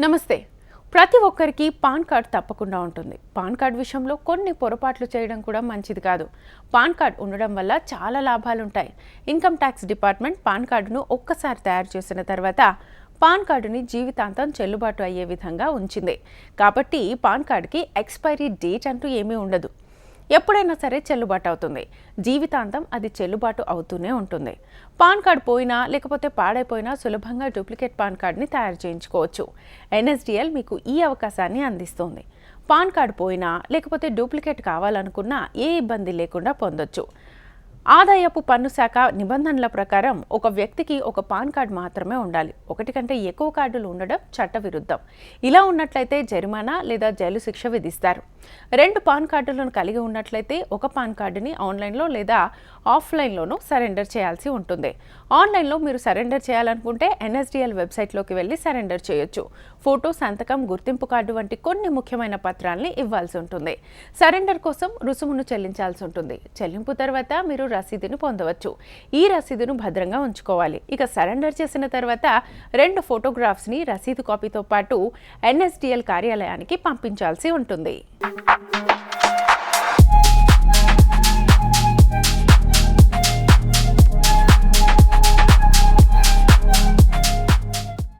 నమస్తే. ప్రతి ఒక్కరికి పాన్ కార్డ్ తప్పకుండా ఉంటుంది. పాన్ కార్డ్ విషయంలో కొన్ని పొరపాట్లు చేయడం కూడా మంచిది కాదు. పాన్ కార్డ్ ఉండడం వల్ల చాలా లాభాలుంటాయి. ఇన్కమ్ ట్యాక్స్ డిపార్ట్మెంట్ పాన్ కార్డును ఒక్కసారి తయారు చేసిన తర్వాత పాన్ కార్డుని జీవితాంతం చెల్లుబాటు అయ్యే విధంగా ఉంచింది. కాబట్టి పాన్ కార్డుకి ఎక్స్పైరీ డేట్ అంటూ ఏమీ ఉండదు. ఎప్పుడైనా సరే చెల్లుబాటు అవుతుంది. జీవితాంతం అది చెల్లుబాటు అవుతూనే ఉంటుంది. పాన్ కార్డ్ పోయినా లేకపోతే పాడైపోయినా సులభంగా డూప్లికేట్ పాన్ కార్డ్ని తయారు చేయించుకోవచ్చు. ఎన్ఎస్డిఎల్ మీకు ఈ అవకాశాన్ని అందిస్తుంది. పాన్ కార్డ్ పోయినా లేకపోతే డూప్లికేట్ కావాలనుకున్నా ఏ ఇబ్బంది లేకుండా పొందొచ్చు. ఆదాయపు పన్ను శాఖ నిబంధనల ప్రకారం ఒక వ్యక్తికి ఒక పాన్ కార్డు మాత్రమే ఉండాలి. ఒకటి కంటే ఎక్కువ కార్డులు ఉండడం చట్టవిరుద్ధం. ఇలా ఉన్నట్లయితే జరిమానా లేదా జైలు శిక్ష విధిస్తారు. 2 పాన్ కార్డులను కలిగి ఉన్నట్లయితే ఒక పాన్ కార్డుని ఆన్లైన్లో లేదా ఆఫ్లైన్లోనూ సరెండర్ చేయాల్సి ఉంటుంది. ఆన్లైన్లో మీరు సరెండర్ చేయాలనుకుంటే ఎన్ఎస్డిఎల్ వెబ్సైట్లోకి వెళ్ళి సరెండర్ చేయొచ్చు. ఫోటో, సంతకం, గుర్తింపు కార్డు వంటి కొన్ని ముఖ్యమైన పత్రాలని ఇవ్వాల్సి ఉంటుంది. సరెండర్ కోసం రుసుమును చెల్లించాల్సి ఉంటుంది. చెల్లింపు తర్వాత మీరు రసీదును పొందవచ్చు. ఈ రసీదును భద్రంగా ఉంచుకోవాలి. ఇక సరెండర్ చేసిన తర్వాత 2 ఫోటోగ్రాఫ్స్ని రసీదు కాపీతో పాటు ఎన్ఎస్డిఎల్ కార్యాలయానికి పంపించాల్సి ఉంటుంది.